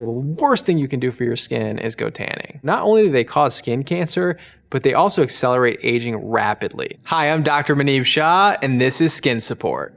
The worst thing you can do for your skin is go tanning. Not only do they cause skin cancer, but they also accelerate aging rapidly. Hi, I'm Dr. Muneeb Shah, and this is Skin Support.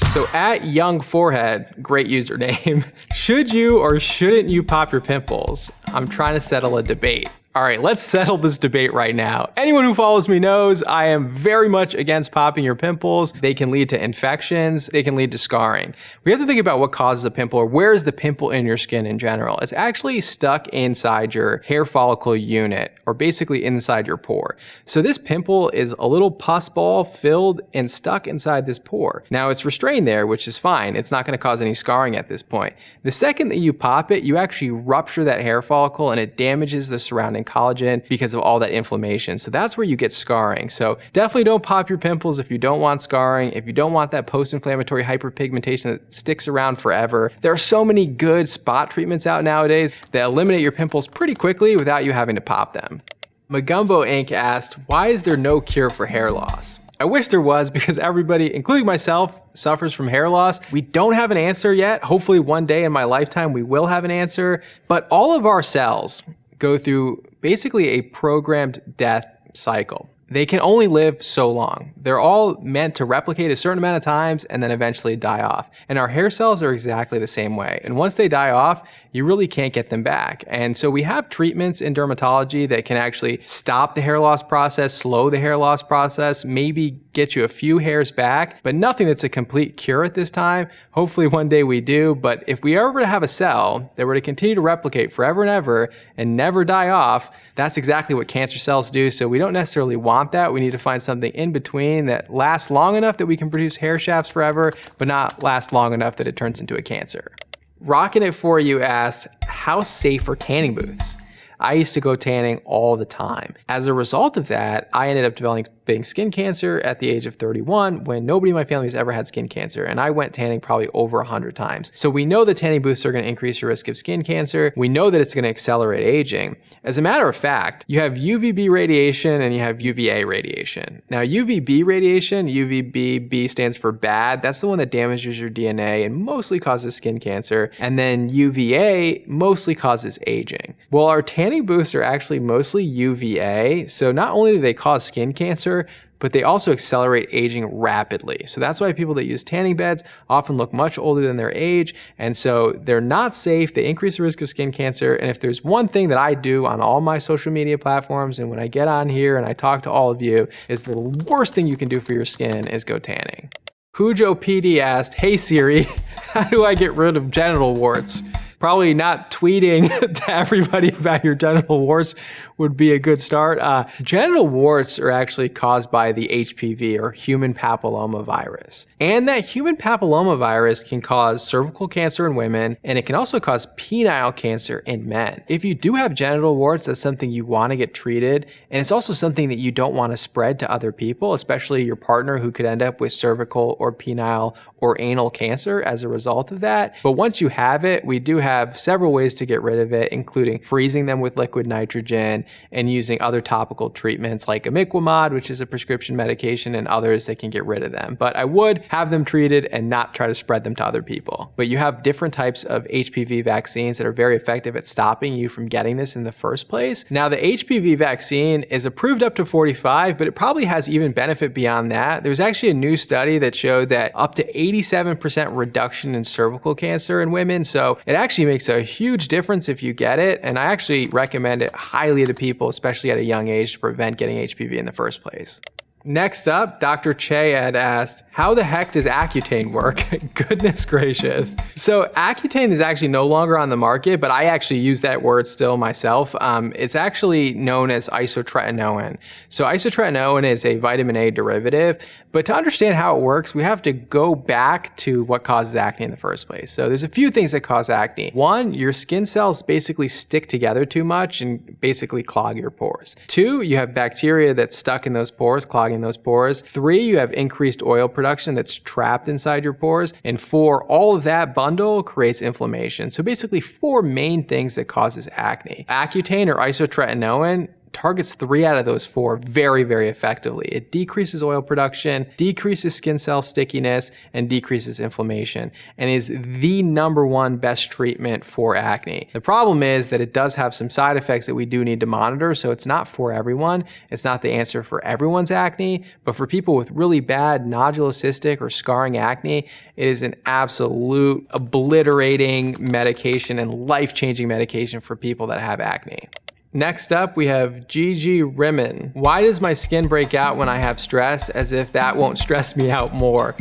So at Young Forehead, great username, should you or shouldn't you pop your pimples? I'm trying to settle a debate. All right, let's settle this debate right now. Anyone who follows me knows I am very much against popping your pimples. They can lead to infections. They can lead to scarring. We have to think about what causes a pimple, or where is the pimple in your skin in general. It's actually stuck inside your hair follicle unit, or basically inside your pore. So this pimple is a little pus ball filled and stuck inside this pore. Now it's restrained there, which is fine. It's not going to cause any scarring at this point. The second that you pop it, you actually rupture that hair follicle and it damages the surrounding collagen because of all that inflammation. So that's where you get scarring. So definitely don't pop your pimples if you don't want scarring, if you don't want that post-inflammatory hyperpigmentation that sticks around forever. There are so many good spot treatments out nowadays that eliminate your pimples pretty quickly without you having to pop them. Magumbo Inc. asked, why is there no cure for hair loss? I wish there was, because everybody, including myself, suffers from hair loss. We don't have an answer yet. Hopefully one day in my lifetime we will have an answer. But all of our cells go through basically a programmed death cycle. They can only live so long. They're all meant to replicate a certain amount of times and then eventually die off. And our hair cells are exactly the same way. And once they die off, you really can't get them back. And so we have treatments in dermatology that can actually stop the hair loss process, slow the hair loss process, maybe get you a few hairs back, but nothing that's a complete cure at this time. Hopefully one day we do, but if we ever have a cell that were to continue to replicate forever and ever and never die off, that's exactly what cancer cells do. So we don't necessarily want that. We need to find something in between that lasts long enough that we can produce hair shafts forever, but not last long enough that it turns into a cancer. Rockin' It For You asked, how safe are tanning booths? I used to go tanning all the time. As a result of that, I ended up developing skin cancer at the age of 31 when nobody in my family has ever had skin cancer. And I went tanning probably over 100 times. So we know that tanning booths are going to increase your risk of skin cancer. We know that it's going to accelerate aging. As a matter of fact, you have UVB radiation and you have UVA radiation. Now UVB radiation, UVB stands for bad. That's the one that damages your DNA and mostly causes skin cancer. And then UVA mostly causes aging. Well, our tanning booths are actually mostly UVA. So not only do they cause skin cancer, but they also accelerate aging rapidly. So that's why people that use tanning beds often look much older than their age. And so they're not safe. They increase the risk of skin cancer. And if there's one thing that I do on all my social media platforms and when I get on here and I talk to all of you, is the worst thing you can do for your skin is go tanning. Hujo PD asked, hey Siri, how do I get rid of genital warts? Probably not tweeting to everybody about your genital warts would be a good start. Genital warts are actually caused by the HPV, or human papilloma virus. And that human papilloma virus can cause cervical cancer in women, and it can also cause penile cancer in men. If you do have genital warts, that's something you want to get treated. And it's also something that you don't want to spread to other people, especially your partner, who could end up with cervical or penile or anal cancer as a result of that. But once you have it, we do have several ways to get rid of it, including freezing them with liquid nitrogen and using other topical treatments like imiquimod, which is a prescription medication, and others that can get rid of them. But I would have them treated and not try to spread them to other people. But you have different types of HPV vaccines that are very effective at stopping you from getting this in the first place. Now, the HPV vaccine is approved up to 45, but it probably has even benefit beyond that. There's actually a new study that showed that up to 87% reduction in cervical cancer in women. So it actually makes a huge difference if you get it. And I actually recommend it highly to people, especially at a young age, to prevent getting HPV in the first place. Next up, Dr. Che had asked, how the heck does Accutane work? Goodness gracious. So Accutane is actually no longer on the market, but I actually use that word still myself. It's actually known as isotretinoin. So isotretinoin is a vitamin A derivative, but to understand how it works, we have to go back to what causes acne in the first place. So there's a few things that cause acne. One, your skin cells basically stick together too much and basically clog your pores. Two, you have bacteria that's stuck in those pores, clogging those pores. Three, you have increased oil production that's trapped inside your pores. And four, all of that bundle creates inflammation. So basically four main things that causes acne. Accutane or isotretinoin targets 3 out of those 4 very, very effectively. It decreases oil production, decreases skin cell stickiness, and decreases inflammation, and is the #1 best treatment for acne. The problem is that it does have some side effects that we do need to monitor, so it's not for everyone. It's not the answer for everyone's acne, but for people with really bad nodulocystic or scarring acne, it is an absolute obliterating medication and life-changing medication for people that have acne. Next up, we have Gigi Rimmon. Why does my skin break out when I have stress, as if that won't stress me out more?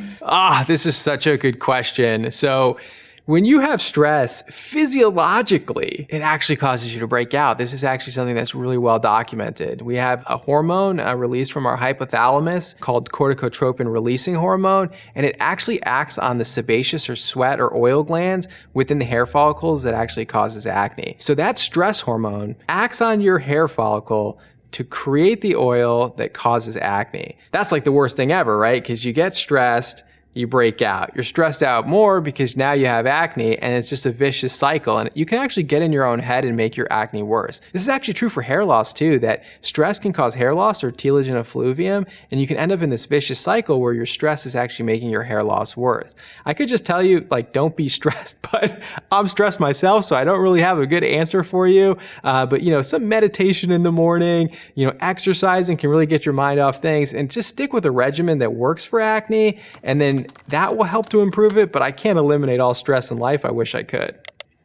This is such a good question. So when you have stress, physiologically, it actually causes you to break out. This is actually something that's really well documented. We have a hormone released from our hypothalamus called corticotropin releasing hormone, and it actually acts on the sebaceous or sweat or oil glands within the hair follicles that actually causes acne. So that stress hormone acts on your hair follicle to create the oil that causes acne. That's like the worst thing ever, right? Because you get stressed, you break out. You're stressed out more because now you have acne, and it's just a vicious cycle. And you can actually get in your own head and make your acne worse. This is actually true for hair loss too, that stress can cause hair loss or telogen effluvium, and you can end up in this vicious cycle where your stress is actually making your hair loss worse. I could just tell you, like, don't be stressed, but I'm stressed myself, so I don't really have a good answer for you. But some meditation in the morning, exercising can really get your mind off things, and just stick with a regimen that works for acne, and then that will help to improve it, but I can't eliminate all stress in life. I wish I could.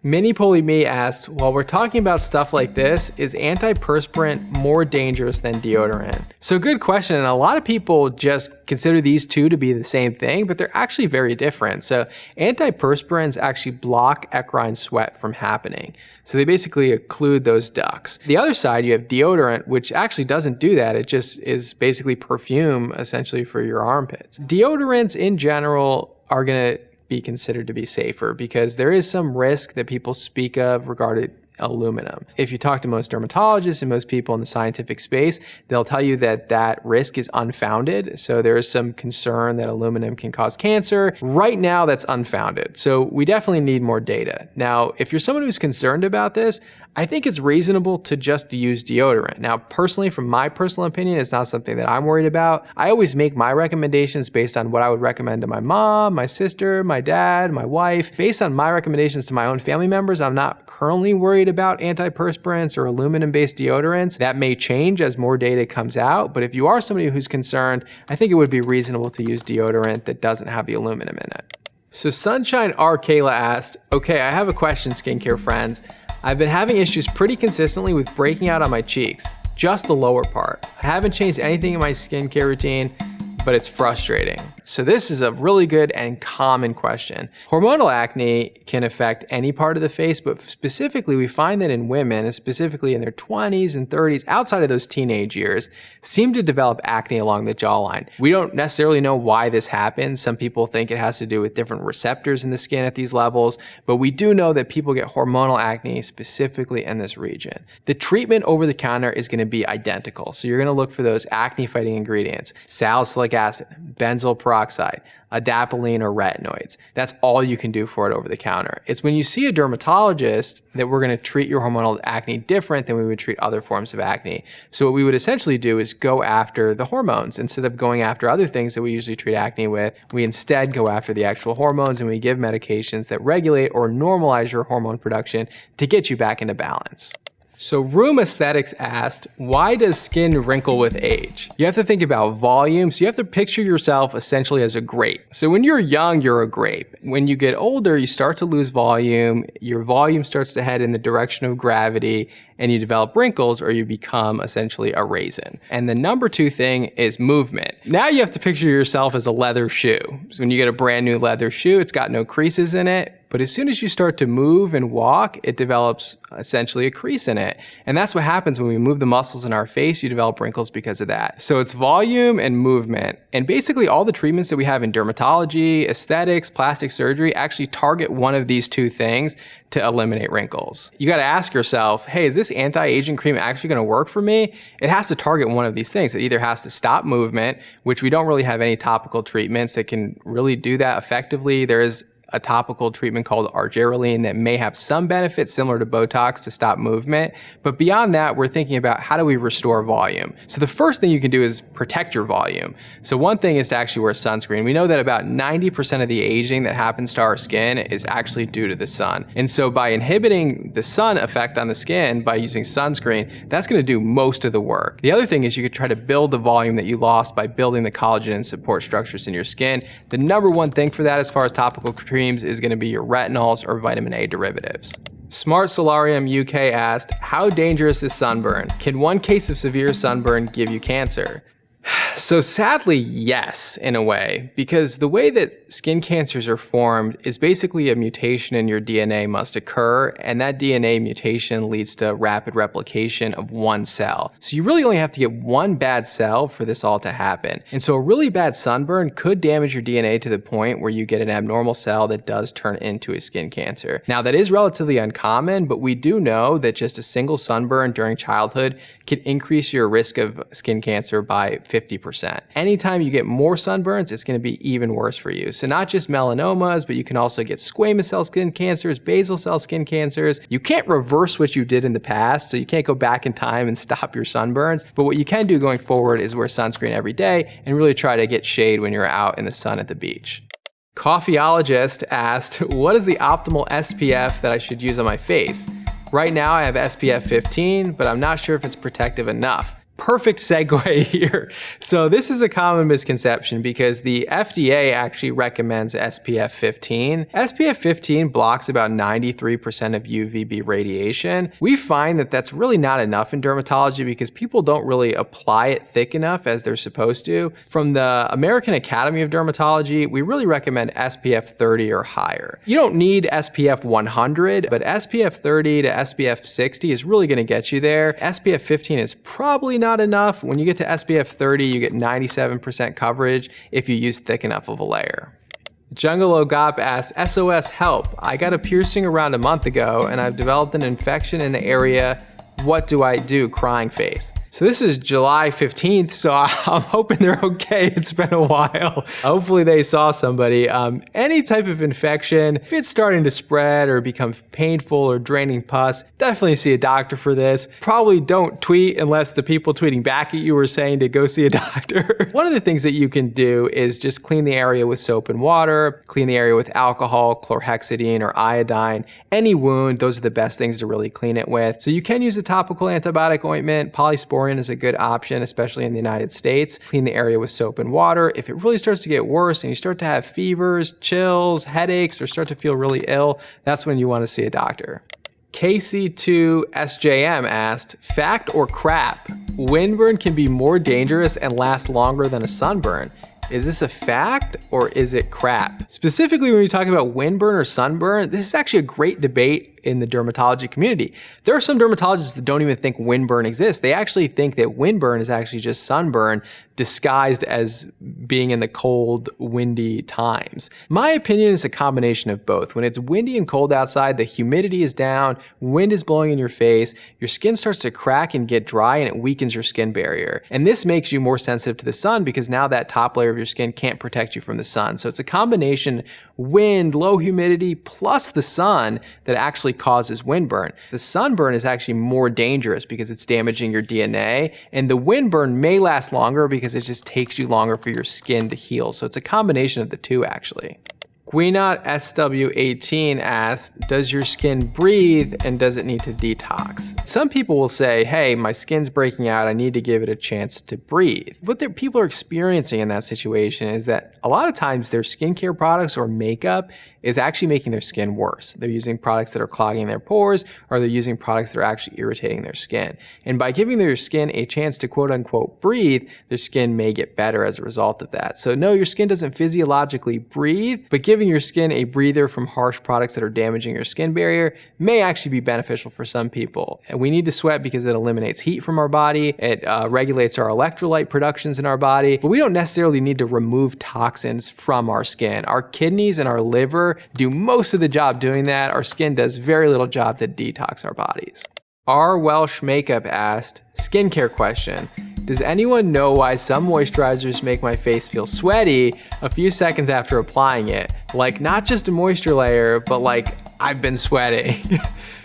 Mini Poly Me asks, while we're talking about stuff like this, is antiperspirant more dangerous than deodorant? So good question, and a lot of people just consider these two to be the same thing, but they're actually very different. So antiperspirants actually block eccrine sweat from happening. So they basically occlude those ducts. The other side, you have deodorant, which actually doesn't do that. It just is basically perfume, essentially, for your armpits. Deodorants in general are gonna be considered to be safer because there is some risk that people speak of regarding aluminum. If you talk to most dermatologists and most people in the scientific space, they'll tell you that that risk is unfounded. So there is some concern that aluminum can cause cancer. Right now, that's unfounded. So we definitely need more data. Now, if you're someone who's concerned about this, I think it's reasonable to just use deodorant. Now, personally, from my personal opinion, it's not something that I'm worried about. I always make my recommendations based on what I would recommend to my mom, my sister, my dad, my wife. Based on my recommendations to my own family members, I'm not currently worried about antiperspirants or aluminum-based deodorants. That may change as more data comes out, but if you are somebody who's concerned, I think it would be reasonable to use deodorant that doesn't have the aluminum in it. So Sunshine R. Kayla asked, okay, I have a question, skincare friends. I've been having issues pretty consistently with breaking out on my cheeks, just the lower part. I haven't changed anything in my skincare routine, but it's frustrating. So this is a really good and common question. Hormonal acne can affect any part of the face, but specifically we find that in women, specifically in their 20s and 30s, outside of those teenage years, seem to develop acne along the jawline. We don't necessarily know why this happens. Some people think it has to do with different receptors in the skin at these levels, but we do know that people get hormonal acne specifically in this region. The treatment over the counter is gonna be identical. So you're gonna look for those acne fighting ingredients, salicylic acid, benzoyl peroxide, adapalene, or retinoids. That's all you can do for it over the counter. It's when you see a dermatologist that we're gonna treat your hormonal acne different than we would treat other forms of acne. So what we would essentially do is go after the hormones. Instead of going after other things that we usually treat acne with, we instead go after the actual hormones, and we give medications that regulate or normalize your hormone production to get you back into balance. So Room Aesthetics asked, why does skin wrinkle with age? You have to think about volume. So you have to picture yourself essentially as a grape. So when you're young, you're a grape. When you get older, you start to lose volume. Your volume starts to head in the direction of gravity, and you develop wrinkles, or you become essentially a raisin. And the number 2 thing is movement. Now you have to picture yourself as a leather shoe. So when you get a brand new leather shoe, it's got no creases in it. But as soon as you start to move and walk, it develops essentially a crease in it. And that's what happens when we move the muscles in our face. You develop wrinkles because of that. So it's volume and movement. And basically all the treatments that we have in dermatology, aesthetics, plastic surgery actually target one of these 2 things to eliminate wrinkles. You gotta ask yourself, hey, is this anti-aging cream actually gonna work for me? It has to target one of these things. It either has to stop movement, which we don't really have any topical treatments that can really do that effectively. There is a topical treatment called argireline that may have some benefits similar to Botox to stop movement. But beyond that, we're thinking about how do we restore volume? So the first thing you can do is protect your volume. So one thing is to actually wear sunscreen. We know that about 90% of the aging that happens to our skin is actually due to the sun. And so by inhibiting the sun effect on the skin by using sunscreen, that's going to do most of the work. The other thing is you could try to build the volume that you lost by building the collagen and support structures in your skin. The number one thing for that as far as topical creams is going to be your retinols or vitamin A derivatives. Smart Solarium UK asked, how dangerous is sunburn? Can one case of severe sunburn give you cancer? So sadly, yes, in a way, because the way that skin cancers are formed is basically a mutation in your DNA must occur, and that DNA mutation leads to rapid replication of one cell. So you really only have to get one bad cell for this all to happen. And so a really bad sunburn could damage your DNA to the point where you get an abnormal cell that does turn into a skin cancer. Now, that is relatively uncommon, but we do know that just a single sunburn during childhood can increase your risk of skin cancer by 50%. Anytime you get more sunburns, it's going to be even worse for you. So not just melanomas, but you can also get squamous cell skin cancers, basal cell skin cancers. You can't reverse what you did in the past, so you can't go back in time and stop your sunburns. But what you can do going forward is wear sunscreen every day and really try to get shade when you're out in the sun at the beach. Coffeeologist asked, what is the optimal SPF that I should use on my face? Right now I have SPF 15, but I'm not sure if it's protective enough. Perfect segue here. So this is a common misconception because the FDA actually recommends SPF 15. SPF 15 blocks about 93% of UVB radiation. We find that that's really not enough in dermatology because people don't really apply it thick enough as they're supposed to. From the American Academy of Dermatology, we really recommend SPF 30 or higher. You don't need SPF 100, but SPF 30 to SPF 60 is really going to get you there. SPF 15 is probably not enough. When you get to SPF 30, you get 97% coverage if you use thick enough of a layer. Jungle Ogop asked, SOS help. I got a piercing around a month ago and I've developed an infection in the area. What do I do? Crying face. So this is July 15th, so I'm hoping they're okay. It's been a while. Hopefully they saw somebody. Any type of infection, if it's starting to spread or become painful or draining pus, definitely see a doctor for this. Probably don't tweet unless the people tweeting back at you are saying to go see a doctor. One of the things that you can do is just clean the area with soap and water, clean the area with alcohol, chlorhexidine, or iodine. Any wound, those are the best things to really clean it with. So you can use a topical antibiotic ointment. Polysporin is a good option, especially in the United States. Clean the area with soap and water. If it really starts to get worse and you start to have fevers, chills, headaches, or start to feel really ill, that's when you want to see a doctor. KC2SJM asked, fact or crap? Windburn can be more dangerous and last longer than a sunburn. Is this a fact or is it crap? Specifically, when we talk about windburn or sunburn, this is actually a great debate in the dermatology community. There are some dermatologists that don't even think windburn exists. They actually think that windburn is actually just sunburn disguised as being in the cold, windy times. My opinion is a combination of both. When it's windy and cold outside, the humidity is down, wind is blowing in your face, your skin starts to crack and get dry and it weakens your skin barrier. And this makes you more sensitive to the sun because now that top layer of your skin can't protect you from the sun. So it's a combination wind, low humidity, plus the sun that actually causes windburn. The sunburn is actually more dangerous because it's damaging your DNA, and the windburn may last longer because it just takes you longer for your skin to heal. So it's a combination of the two actually. Gwynot SW18 asked, does your skin breathe and does it need to detox? Some people will say, hey, my skin's breaking out, I need to give it a chance to breathe. What people are experiencing in that situation is that a lot of times their skincare products or makeup is actually making their skin worse. They're using products that are clogging their pores, or they're using products that are actually irritating their skin. And by giving their skin a chance to quote unquote breathe, their skin may get better as a result of that. So no, your skin doesn't physiologically breathe, but giving your skin a breather from harsh products that are damaging your skin barrier may actually be beneficial for some people. And we need to sweat because it eliminates heat from our body, it regulates our electrolyte productions in our body, but we don't necessarily need to remove toxins from our skin. Our kidneys and our liver do most of the job doing that. Our skin does very little job to detox our bodies. R. Welsh Makeup asked, skincare question. Does anyone know why some moisturizers make my face feel sweaty a few seconds after applying it? Like not just a moisture layer, but like I've been sweating.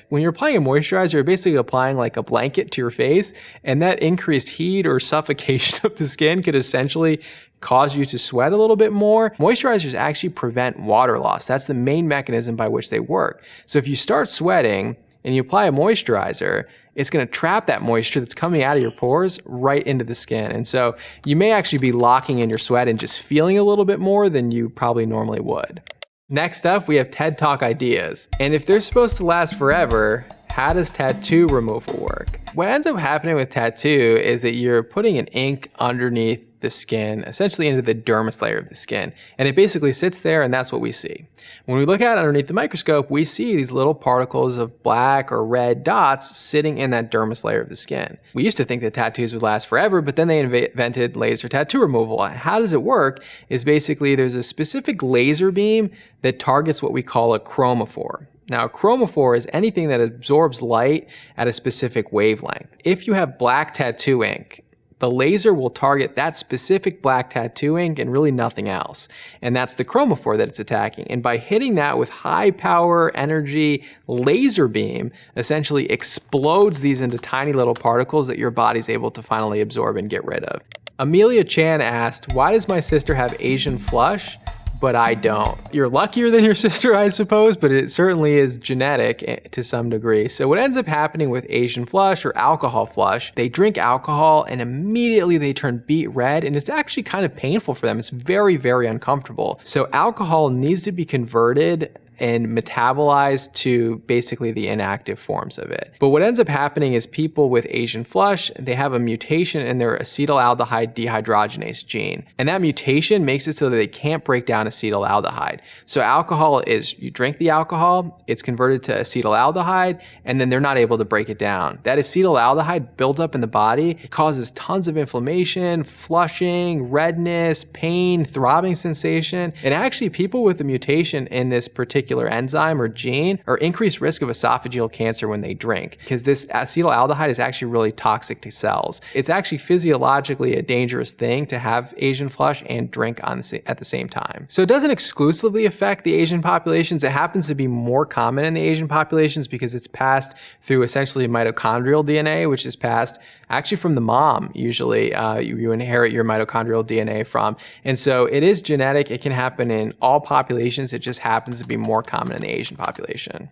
When you're applying a moisturizer, you're basically applying like a blanket to your face, and that increased heat or suffocation of the skin could essentially cause you to sweat a little bit more. Moisturizers actually prevent water loss. That's the main mechanism by which they work. So if you start sweating and you apply a moisturizer, it's gonna trap that moisture that's coming out of your pores right into the skin. And so you may actually be locking in your sweat and just feeling a little bit more than you probably normally would. Next up, we have TED Talk ideas. And if they're supposed to last forever, how does tattoo removal work? What ends up happening with tattoo is that you're putting an ink underneath the skin, essentially into the dermis layer of the skin. And it basically sits there, and that's what we see. When we look at it underneath the microscope, we see these little particles of black or red dots sitting in that dermis layer of the skin. We used to think that tattoos would last forever, but then they invented laser tattoo removal. How does it work? Is basically there's a specific laser beam that targets what we call a chromophore. Now, a chromophore is anything that absorbs light at a specific wavelength. If you have black tattoo ink, the laser will target that specific black tattoo ink and really nothing else. And that's the chromophore that it's attacking. And by hitting that with high power energy laser beam, essentially explodes these into tiny little particles that your body's able to finally absorb and get rid of. Amelia Chan asked, why does my sister have Asian flush, but I don't? You're luckier than your sister, I suppose, but it certainly is genetic to some degree. So what ends up happening with Asian flush or alcohol flush, they drink alcohol and immediately they turn beet red, and it's actually kind of painful for them. It's very, very uncomfortable. So alcohol needs to be converted and metabolized to basically the inactive forms of it. But what ends up happening is people with Asian flush, they have a mutation in their acetaldehyde dehydrogenase gene. And that mutation makes it so that they can't break down acetaldehyde. So alcohol is, you drink the alcohol, it's converted to acetaldehyde, and then they're not able to break it down. That acetaldehyde builds up in the body, it causes tons of inflammation, flushing, redness, pain, throbbing sensation. And actually people with a mutation in this particular enzyme or gene are increased risk of esophageal cancer when they drink, because this acetaldehyde is actually really toxic to cells. It's actually physiologically a dangerous thing to have Asian flush and drink at the same time. So it doesn't exclusively affect the Asian populations. It happens to be more common in the Asian populations because it's passed through essentially mitochondrial DNA, which is passed actually from the mom. Usually you inherit your mitochondrial DNA from. And so it is genetic. It can happen in all populations. It just happens to be more common in the Asian population.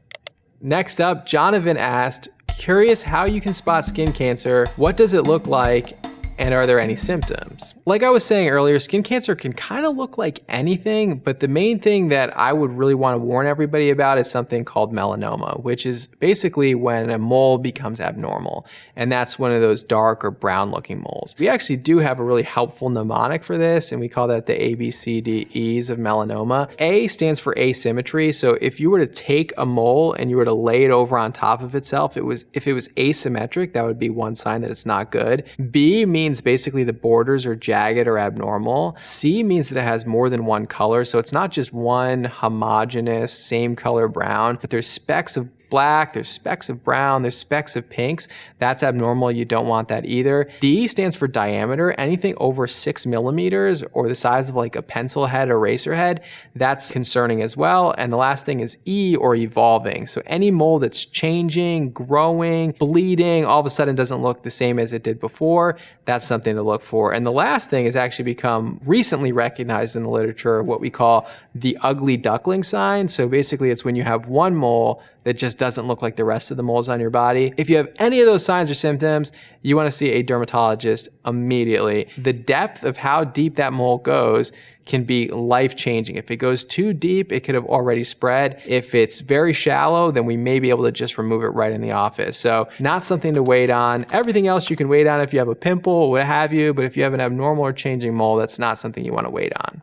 Next up, Jonathan asked, curious how you can spot skin cancer. What does it look like? And are there any symptoms? Like I was saying earlier, skin cancer can kind of look like anything, but the main thing that I would really want to warn everybody about is something called melanoma, which is basically when a mole becomes abnormal. And that's one of those dark or brown looking moles. We actually do have a really helpful mnemonic for this, and we call that the ABCDEs of melanoma. A stands for asymmetry. So if you were to take a mole and you were to lay it over on top of itself, if it was asymmetric, that would be one sign that it's not good. B means basically the borders are jagged or abnormal. C means that it has more than one color. So it's not just one homogeneous, same color brown, but there's specks of black, there's specks of brown, there's specks of pinks. That's abnormal. You don't want that either. D stands for diameter. Anything over 6 millimeters or the size of like a pencil head or eraser head, that's concerning as well. And the last thing is E, or evolving. So any mole that's changing, growing, bleeding, all of a sudden doesn't look the same as it did before, that's something to look for. And the last thing has actually become recently recognized in the literature, what we call the ugly duckling sign. So basically it's when you have one mole that just doesn't look like the rest of the moles on your body. If you have any of those signs or symptoms, you want to see a dermatologist immediately. The depth of how deep that mole goes can be life-changing. If it goes too deep, it could have already spread. If it's very shallow, then we may be able to just remove it right in the office. So not something to wait on. Everything else you can wait on if you have a pimple, what have you, but if you have an abnormal or changing mole, that's not something you want to wait on.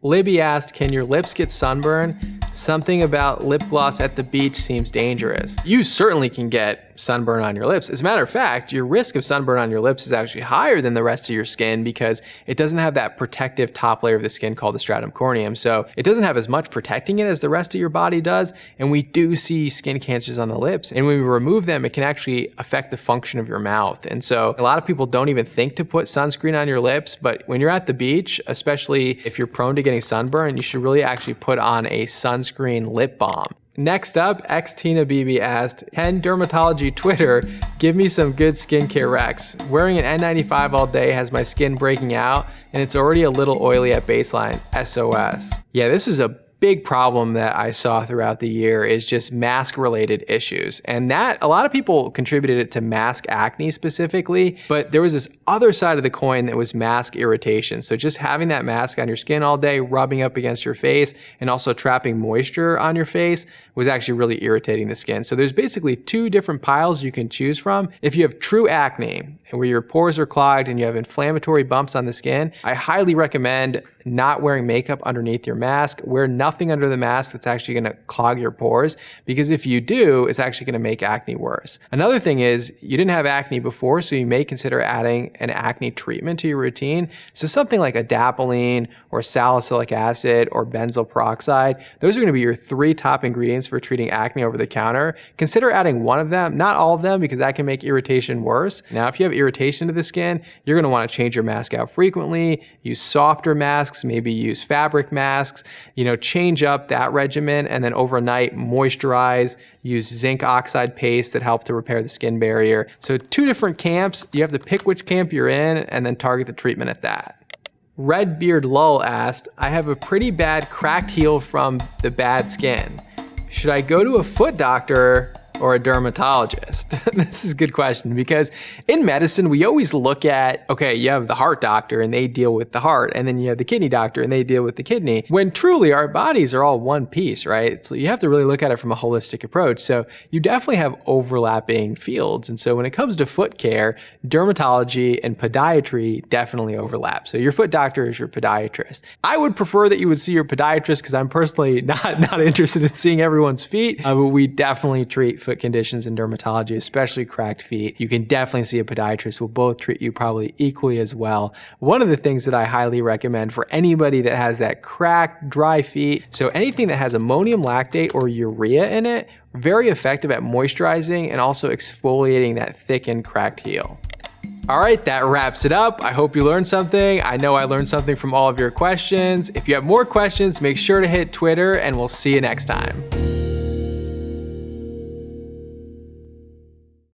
Libby asked, can your lips get sunburn? Something about lip gloss at the beach seems dangerous. You certainly can get sunburn on your lips. As a matter of fact, your risk of sunburn on your lips is actually higher than the rest of your skin because it doesn't have that protective top layer of the skin called the stratum corneum. So it doesn't have as much protecting it as the rest of your body does. And we do see skin cancers on the lips. And when we remove them, it can actually affect the function of your mouth. And so a lot of people don't even think to put sunscreen on your lips, but when you're at the beach, especially if you're prone to getting sunburn, you should really actually put on a sunscreen lip balm. Next up, Tina BB asked, can dermatology Twitter give me some good skincare recs? Wearing an N95 all day has my skin breaking out and it's already a little oily at baseline. SOS. Yeah, this is a big problem that I saw throughout the year is just mask related issues. And that a lot of people contributed it to mask acne specifically, but there was this other side of the coin that was mask irritation. So just having that mask on your skin all day, rubbing up against your face and also trapping moisture on your face was actually really irritating the skin. So there's basically two different piles you can choose from. If you have true acne and where your pores are clogged and you have inflammatory bumps on the skin, I highly recommend not wearing makeup underneath your mask. Wear nothing under the mask that's actually gonna clog your pores, because if you do, it's actually gonna make acne worse. Another thing is you didn't have acne before, so you may consider adding an acne treatment to your routine. So something like adapalene or salicylic acid or benzoyl peroxide, those are gonna be your three top ingredients for treating acne over the counter. Consider adding one of them, not all of them, because that can make irritation worse. Now, if you have irritation to the skin, you're gonna wanna change your mask out frequently, use softer masks, maybe use fabric masks, change up that regimen, and then overnight moisturize, use zinc oxide paste that help to repair the skin barrier. So two different camps, you have to pick which camp you're in and then target the treatment at that. Redbeard Lull asked, I have a pretty bad cracked heel from the bad skin. Should I go to a foot doctor or a dermatologist? This is a good question, because in medicine, we always look at, okay, you have the heart doctor and they deal with the heart, and then you have the kidney doctor and they deal with the kidney, when truly our bodies are all one piece, right? So you have to really look at it from a holistic approach. So you definitely have overlapping fields. And so when it comes to foot care, dermatology and podiatry definitely overlap. So your foot doctor is your podiatrist. I would prefer that you would see your podiatrist because I'm personally not interested in seeing everyone's feet, but we definitely treat foot conditions in dermatology, especially cracked feet. You can definitely see a podiatrist. We'll both treat you probably equally as well. One of the things that I highly recommend for anybody that has that cracked, dry feet, so anything that has ammonium lactate or urea in it, very effective at moisturizing and also exfoliating that thickened, cracked heel. All right, that wraps it up. I hope you learned something. I know I learned something from all of your questions. If you have more questions, make sure to hit Twitter and we'll see you next time.